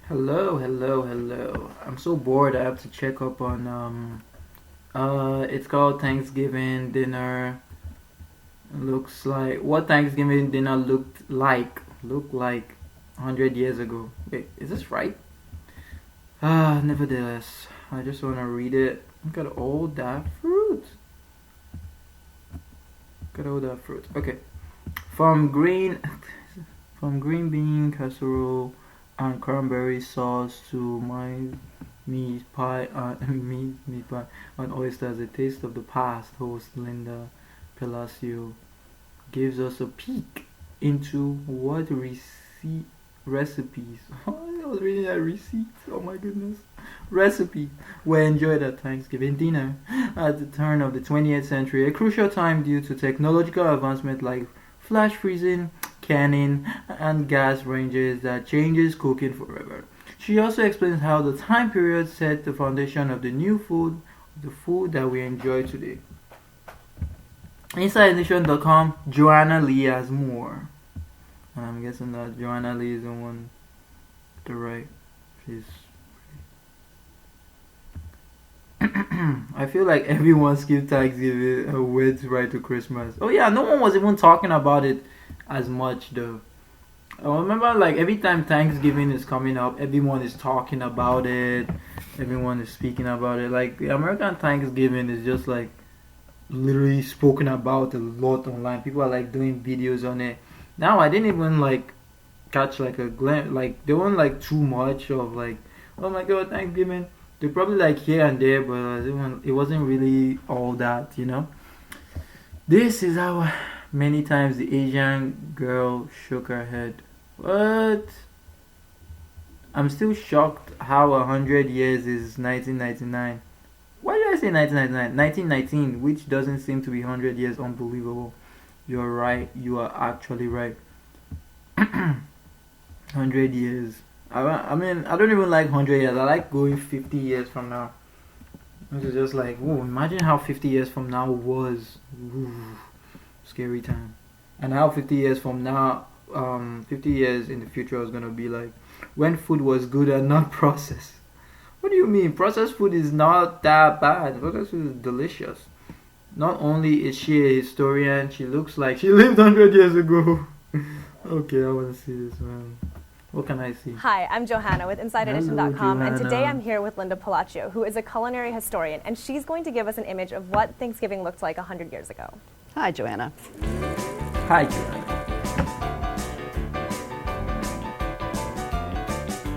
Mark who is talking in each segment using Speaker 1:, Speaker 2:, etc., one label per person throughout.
Speaker 1: Hello, hello, hello. I'm so bored. I have to check up on it's called Thanksgiving dinner. Looks like what Thanksgiving dinner looked like 100 years ago. Wait, is this right? Nevertheless, I just wanna read it. Look at all that fruit. Look at all that fruit. Okay. From green from green bean casserole and cranberry sauce to my meat pie meat pie and oysters. A taste of the past. Host Linda Palacio gives us a peek into what recipes. I was reading that receipt. Oh my goodness. Recipe were enjoyed at Thanksgiving dinner at the turn of the 20th century, a crucial time due to technological advancement like flash freezing, canning, and gas ranges that changes cooking forever. She also explains how the time period set the foundation of the food that we enjoy today. InsideNation.com, Joanna Lee has more. And I'm guessing that Joanna Lee is the one to the right. She's. I feel like everyone skipped Thanksgiving and went right to Christmas. Oh yeah, no one was even talking about it as much though. I remember like every time Thanksgiving is coming up, everyone is talking about it. Everyone is speaking about it. Like the American Thanksgiving is just like literally spoken about a lot online. People are like doing videos on it. Now I didn't even like catch like a glimpse. Like there wasn't like too much of like, oh my god, Thanksgiving. They probably like here and there, but it wasn't really all that. This is how many times the Asian girl shook her head. What? I'm still shocked how 100 years is 1999. Why did I say 1999? 1919, which doesn't seem to be 100 years. Unbelievable. You're right. You are actually right. 100 years. I mean, I don't even like 100 years. I like going 50 years from now. Which is just like, whoa, imagine how 50 years from now was. Ooh, scary time. And how 50 years from now, 50 years in the future is going to be like when food was good and not processed. What do you mean? Processed food is not that bad. Processed food is delicious. Not only is she a historian, she looks like she lived 100 years ago. Okay, I want to see this, man. What can I see?
Speaker 2: Hi, I'm Johanna with InsideEdition.com, and today I'm here with Linda Palacio, who is a culinary historian, and she's going to give us an image of what Thanksgiving looked like 100 years ago.
Speaker 3: Hi, Joanna.
Speaker 1: Hi, Joanna.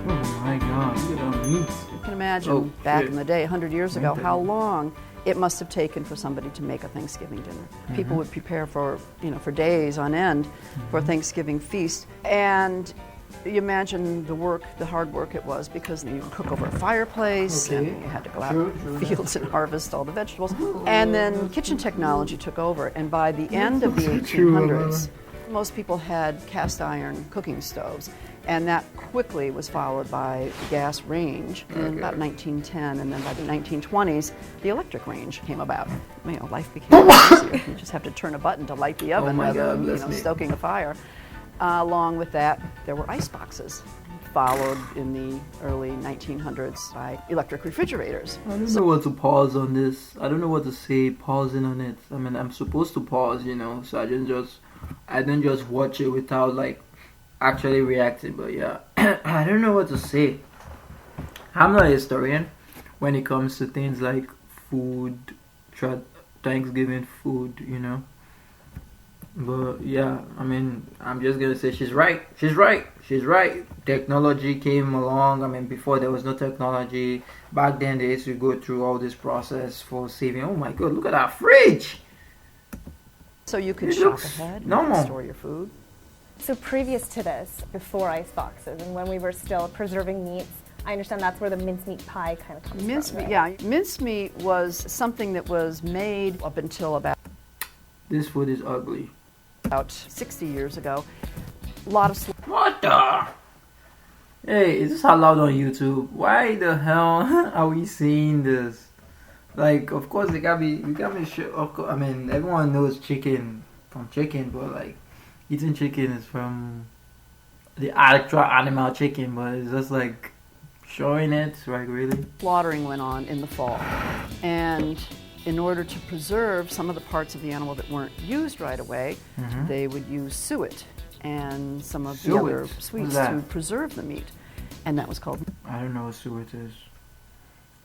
Speaker 1: Oh my god, look at that meat.
Speaker 3: You can imagine back in the day, 100 years ago, how long it must have taken for somebody to make a Thanksgiving dinner. People would prepare for days on end for a Thanksgiving feast, and you imagine the hard work it was, because you cook over a fireplace and you had to go out in the fields and harvest all the vegetables. And then kitchen technology took over, and by the end of the 1800s, most people had cast iron cooking stoves, and that quickly was followed by the gas range in about 1910, and then by the 1920s, the electric range came about. Life became easier. You just have to turn a button to light the oven rather than stoking a fire. Along with that, there were ice boxes, followed in the early 1900s by electric refrigerators.
Speaker 1: I don't know what to pause on this. I don't know what to say pausing on it. I mean, I'm supposed to pause, so I don't just watch it without like actually reacting. But yeah, I don't know what to say. I'm not a historian when it comes to things like food, Thanksgiving food. But yeah, I mean, I'm just gonna say she's right. She's right. She's right. Technology came along. I mean, before there was no technology. Back then, they used to go through all this process for saving. Oh my god, look at that fridge!
Speaker 3: So you could shop ahead and store your food.
Speaker 2: So previous to this, before ice boxes, and when we were still preserving meats, I understand that's where the mincemeat pie kind of comes from. Right?
Speaker 3: Yeah, mincemeat was something that was made up until about...
Speaker 1: This food is ugly.
Speaker 3: About 60 years ago. A lot of...
Speaker 1: What the? Hey, is this allowed on YouTube? Why the hell are we seeing this? Like, of course, we gotta be sure. Of course, I mean, everyone knows chicken from chicken, but like, eating chicken is from the actual animal chicken, but it's just like Showing it, like really?
Speaker 3: Slaughtering went on in the fall. And in order to preserve some of the parts of the animal that weren't used right away, they would use suet and some of the other sweets to preserve the meat. And that was called...
Speaker 1: I don't know what suet is.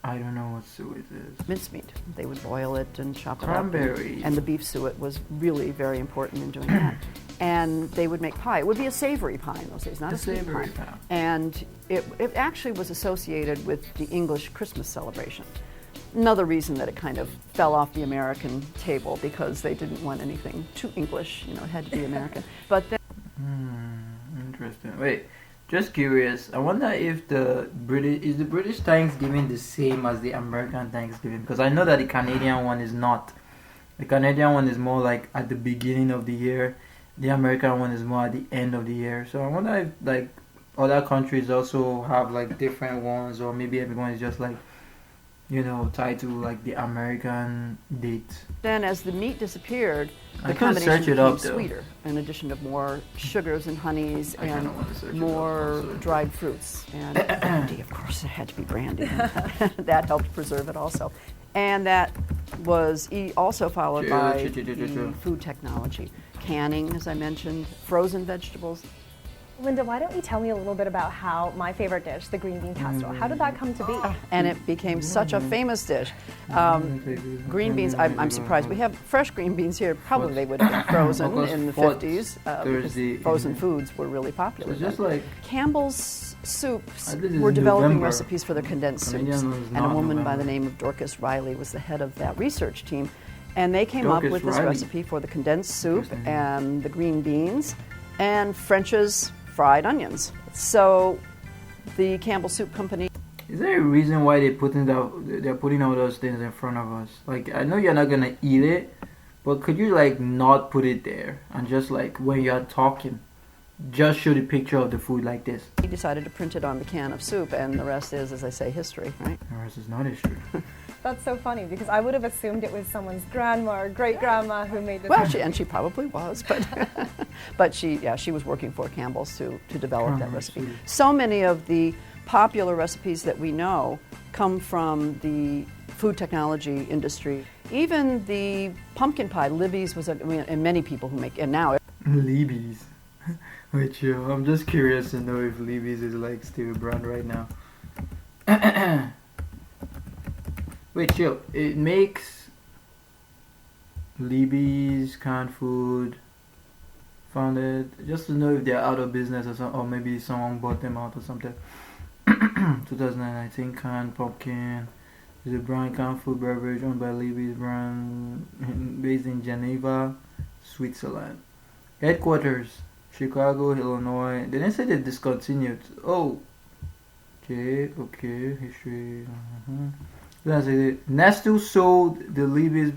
Speaker 1: I don't know what suet is.
Speaker 3: Mincemeat. They would boil it and chop it up.
Speaker 1: Cranberries.
Speaker 3: And the beef suet was really very important in doing that. And they would make pie. It would be a savory pie in those days, not a sweet pie. And it actually was associated with the English Christmas celebration. Another reason that it kind of fell off the American table, because they didn't want anything too English, you know, it had to be American. But then...
Speaker 1: Interesting. Wait, just curious. I wonder if the British Thanksgiving the same as the American Thanksgiving? Because I know that the Canadian one is not. The Canadian one is more like at the beginning of the year. The American one is more at the end of the year. So I wonder if like other countries also have like different ones, or maybe everyone is just like, you know, tied to like the American date.
Speaker 3: Then as the meat disappeared, the
Speaker 1: combination
Speaker 3: became sweeter, in addition of more sugars and honeys and more dried fruits. And brandy, of course, it had to be brandy. That helped preserve it also. And that was also followed by the food technology. Canning, as I mentioned, frozen vegetables.
Speaker 2: Linda, why don't you tell me a little bit about how my favorite dish, the green bean casserole, how did that come to be?
Speaker 3: And it became such a famous dish. Green beans, I'm surprised. We have fresh green beans here. Probably they would have been frozen in the 50s. Because frozen foods were really popular.
Speaker 1: So just like
Speaker 3: Campbell's soups were developing recipes for their condensed soups. And a woman by the name of Dorcas Riley was the head of that research team. And they came up with this recipe for the condensed soup and the green beans and French's fried onions. So the Campbell Soup Company...
Speaker 1: Is there a reason why they're putting all those things in front of us? Like, I know you're not gonna eat it, but could you like not put it there and just like when you're talking, just show the picture of the food like this?
Speaker 3: He decided to print it on the can of soup, and the rest is, as I say, history, right?
Speaker 1: The rest is not history.
Speaker 2: That's so funny, because I would have assumed it was someone's grandma or great-grandma who made this.
Speaker 3: Well, she probably was, but she was working for Campbell's to develop that recipe. So many of the popular recipes that we know come from the food technology industry. Even the pumpkin pie, Libby's was, and many people who make, and now...
Speaker 1: Libby's. Wait, chill. I'm just curious to know if Libby's is like still a brand right now. Wait, chill. It makes Libby's canned food founded, just to know if they're out of business or maybe someone bought them out or something. 2019 canned pumpkin is a brand canned food beverage owned by Libby's brand based in Geneva, Switzerland. Headquarters, Chicago, Illinois. They didn't say they discontinued. Oh, okay, history. Nestle sold the Libby's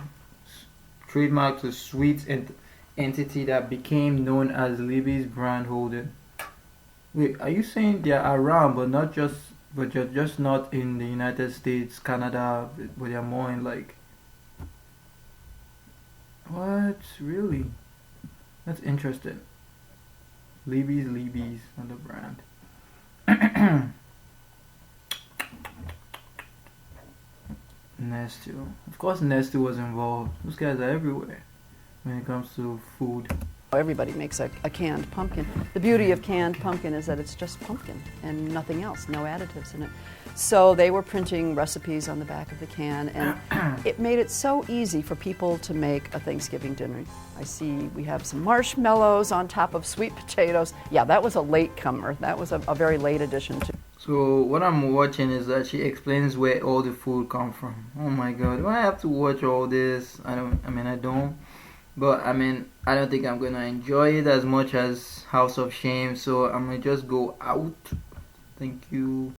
Speaker 1: trademark to Sweets entity that became known as Libby's brand holding. Wait, are you saying they are around, but just not in the United States, Canada, but they are more in like... What? Really? That's interesting. Libby's on the brand. Nestle. Of course Nestle was involved. Those guys are everywhere when it comes to food.
Speaker 3: Everybody makes a canned pumpkin. The beauty of canned pumpkin is that it's just pumpkin and nothing else, no additives in it. So they were printing recipes on the back of the can, and it made it so easy for people to make a Thanksgiving dinner. I see we have some marshmallows on top of sweet potatoes. Yeah, that was a late comer. That was a very late addition to...
Speaker 1: So what I'm watching is that she explains where all the food comes from. Oh my god, do I have to watch all this? I don't. But I don't think I'm gonna enjoy it as much as House of Shame, so I'm gonna just go out. Thank you.